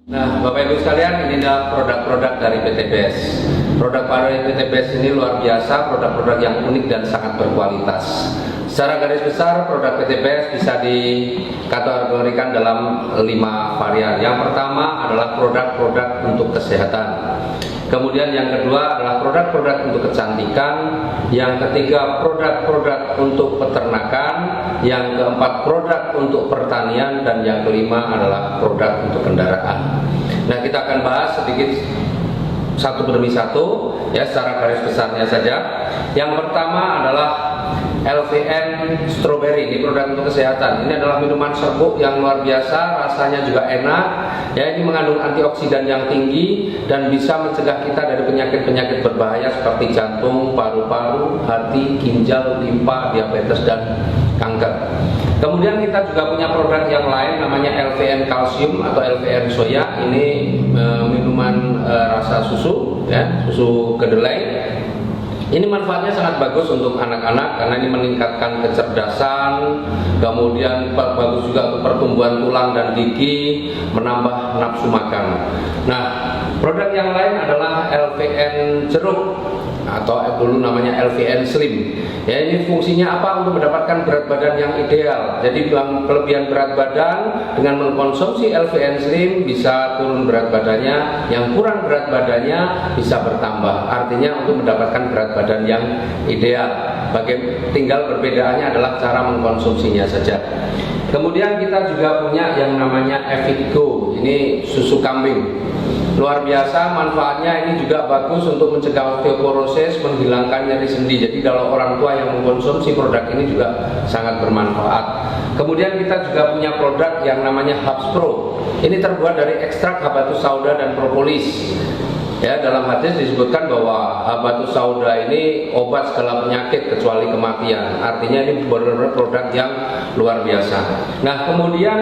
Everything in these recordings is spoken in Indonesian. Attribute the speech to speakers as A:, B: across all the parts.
A: Nah, Bapak Ibu sekalian, ini adalah produk-produk dari PT BES. Produk dari PT BES ini luar biasa, produk-produk yang unik dan sangat berkualitas. Secara garis besar, produk PT BES bisa dikategorikan dalam 5 varian. Yang pertama adalah produk-produk untuk kesehatan. Kemudian yang kedua adalah produk-produk untuk kecantikan. Yang ketiga produk-produk untuk peternakan. Yang keempat produk untuk pertanian. Dan yang kelima adalah produk untuk kendaraan. Nah, kita akan bahas sedikit satu demi satu ya, secara garis besarnya saja. Yang pertama adalah LVN Strawberry, ini produk untuk kesehatan. Ini adalah minuman serbuk yang luar biasa, rasanya juga enak. Ya, ini mengandung antioksidan yang tinggi dan bisa mencegah kita dari penyakit-penyakit berbahaya seperti jantung, paru-paru, hati, ginjal, limpa, diabetes dan kanker. Kemudian kita juga punya produk yang lain namanya LVN Calcium atau LVN Soya. Ini minuman rasa susu, ya, susu kedelai. Ini manfaatnya sangat bagus untuk anak-anak karena ini meningkatkan kecerdasan, kemudian bagus juga untuk pertumbuhan tulang dan gigi, menambah nafsu makan. Nah, produk yang lain adalah LVN jeruk atau dulu namanya LVN Slim. Ya, ini fungsinya apa? Untuk mendapatkan berat badan yang ideal. Jadi kelebihan berat badan dengan mengkonsumsi LVN Slim bisa turun berat badannya, yang kurang berat badannya bisa bertambah. Artinya untuk mendapatkan berat badan yang ideal. Tinggal perbedaannya adalah cara mengkonsumsinya saja. Kemudian kita juga punya yang namanya Evigo. Ini susu kambing. Luar biasa manfaatnya, ini juga bagus untuk mencegah osteoporosis, menghilangkan nyeri sendi. Jadi kalau orang tua yang mengkonsumsi produk ini juga sangat bermanfaat. Kemudian kita juga punya produk yang namanya Hubs Pro. Ini terbuat dari ekstrak habatus sauda dan propolis. Ya, dalam hadis disebutkan bahwa habatus sauda ini obat segala penyakit kecuali kematian. Artinya ini benar-benar produk yang luar biasa. Nah, kemudian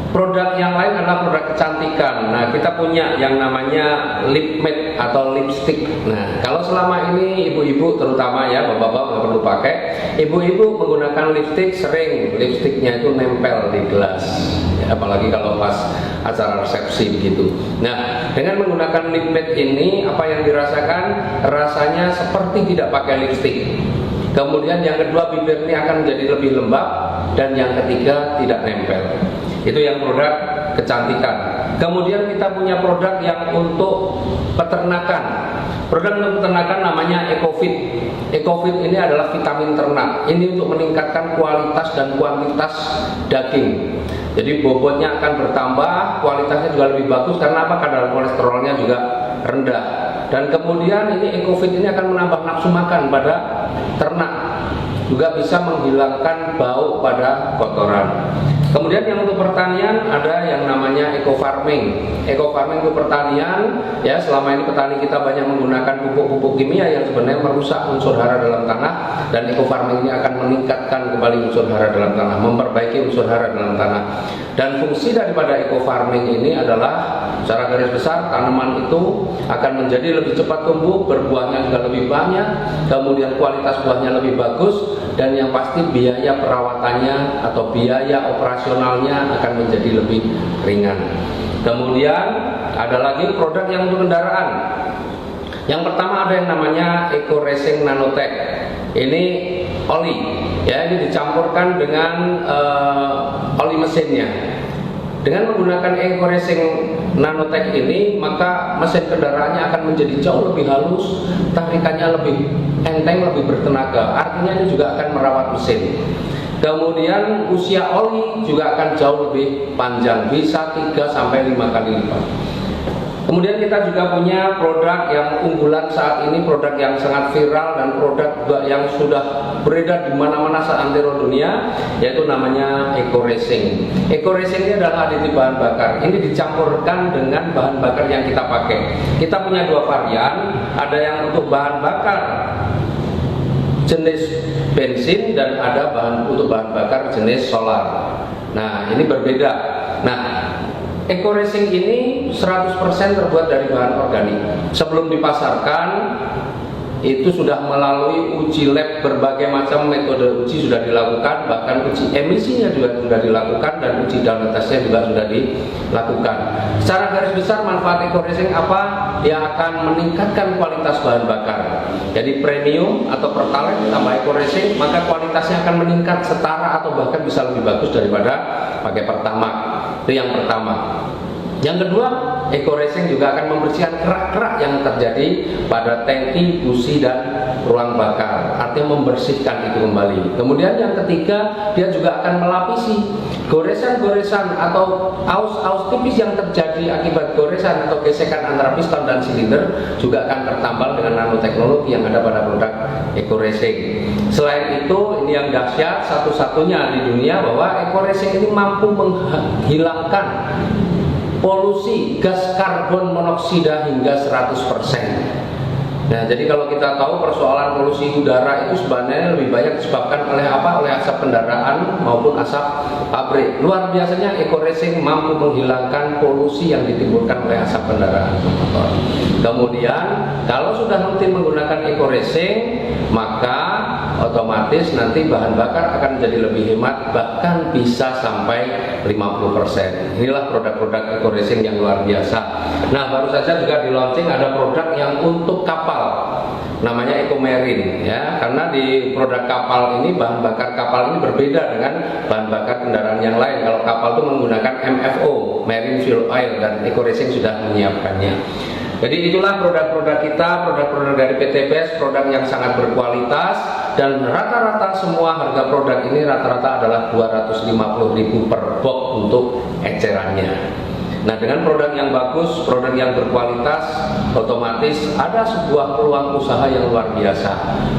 A: produk yang lain adalah produk kecantikan. Nah, kita punya yang namanya lip matte atau lipstick. Nah, kalau selama ini ibu-ibu terutama ya, bapak-bapak nggak perlu pakai. Ibu-ibu menggunakan lipstick, sering lipsticknya itu nempel di gelas. Ya, apalagi kalau pas acara resepsi begitu. Nah, dengan menggunakan lip matte ini, apa yang dirasakan? Rasanya seperti tidak pakai lipstick. Kemudian yang kedua, bibir ini akan menjadi lebih lembab. Dan yang ketiga, tidak nempel. Itu yang produk kecantikan. Kemudian kita punya produk yang untuk peternakan. Produk untuk peternakan namanya EcoFit. EcoFit ini adalah vitamin ternak. Ini untuk meningkatkan kualitas dan kuantitas daging. Jadi bobotnya akan bertambah, kualitasnya juga lebih bagus karena apa? Kadar kolesterolnya juga rendah. Dan kemudian ini EcoFit ini akan menambah nafsu makan pada ternak. Juga bisa menghilangkan bau pada kotoran. Kemudian yang untuk pertanian ada yang namanya eco farming. Eco farming untuk pertanian, ya, selama ini petani kita banyak menggunakan pupuk-pupuk kimia yang sebenarnya merusak unsur hara dalam tanah, dan eco farming ini akan meningkatkan kembali unsur hara dalam tanah, memperbaiki unsur hara dalam tanah. Dan fungsi daripada eco farming ini adalah secara garis besar tanaman itu akan menjadi lebih cepat tumbuh, berbuahnya juga lebih banyak, kemudian kualitas buahnya lebih bagus, dan yang pasti biaya perawatannya atau biaya operasionalnya akan menjadi lebih ringan. Kemudian ada lagi produk yang untuk kendaraan. Yang pertama ada yang namanya Eco Racing Nanotech. Ini oli, ya, ini dicampurkan dengan oli mesinnya. Dengan menggunakan Eco Racing Nanotech ini, maka mesin kendaraannya akan menjadi jauh lebih halus, tarikannya lebih enteng, lebih bertenaga. Artinya ini juga akan merawat mesin. Kemudian usia oli juga akan jauh lebih panjang, bisa 3-5 kali lipat. Kemudian kita juga punya produk yang unggulan saat ini, produk yang sangat viral dan produk yang sudah beredar di mana-mana seantero dunia, yaitu namanya Eco Racing. Eco Racing ini adalah aditif bahan bakar. Ini dicampurkan dengan bahan bakar yang kita pakai. Kita punya 2 varian, ada yang untuk bahan bakar jenis bensin dan ada untuk bahan bakar jenis solar. Nah, ini berbeda. Nah, Eco Racing ini 100% terbuat dari bahan organik. Sebelum dipasarkan, itu sudah melalui uji lab, berbagai macam metode uji sudah dilakukan, bahkan uji emisinya juga sudah dilakukan, dan uji down testnya juga sudah dilakukan. Secara garis besar manfaat eco racing apa? Yang akan meningkatkan kualitas bahan bakar. Jadi premium atau pertalite tambah eco racing, maka kualitasnya akan meningkat setara atau bahkan bisa lebih bagus daripada pakai pertamax. Itu yang pertama. Yang kedua, eco racing juga akan membersihkan kerak-kerak yang terjadi pada tangki, busi, dan ruang bakar. Artinya membersihkan itu kembali. Kemudian yang ketiga, dia juga akan melapisi goresan-goresan atau aus-aus tipis yang terjadi akibat goresan atau gesekan antara piston dan silinder, juga akan tertambal dengan nanoteknologi yang ada pada produk eco racing. Selain itu, ini yang dahsyat satu-satunya di dunia bahwa eco racing ini mampu menghilangkan polusi gas karbon monoksida hingga 100%. Nah, jadi kalau kita tahu persoalan polusi udara itu sebenarnya lebih banyak disebabkan oleh apa? Oleh asap kendaraan maupun asap pabrik. Luar biasanya eco racing mampu menghilangkan polusi yang ditimbulkan oleh asap kendaraan motor. Kemudian kalau sudah rutin menggunakan eco racing, maka otomatis nanti bahan bakar akan menjadi lebih hemat, bahkan bisa sampai 50%. Inilah produk-produk eco racing yang luar biasa. Nah, baru saja juga di launching ada produk yang untuk kapal, namanya Eco Marine, ya. Karena di produk kapal ini, bahan bakar kapal ini berbeda dengan bahan bakar kendaraan yang lain. Kalau kapal itu menggunakan MFO, Marine Fuel Oil, dan Eco Racing sudah menyiapkannya. Jadi itulah produk-produk kita, produk-produk dari PTBS, produk yang sangat berkualitas, dan rata-rata semua harga produk ini rata-rata adalah 250.000 per box untuk ecerannya. Nah, dengan produk yang bagus, produk yang berkualitas, otomatis ada sebuah peluang usaha yang luar biasa.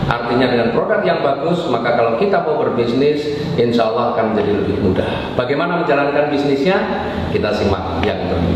A: Artinya dengan produk yang bagus, maka kalau kita mau berbisnis, insya Allah akan menjadi lebih mudah. Bagaimana menjalankan bisnisnya? Kita simak yang berikut.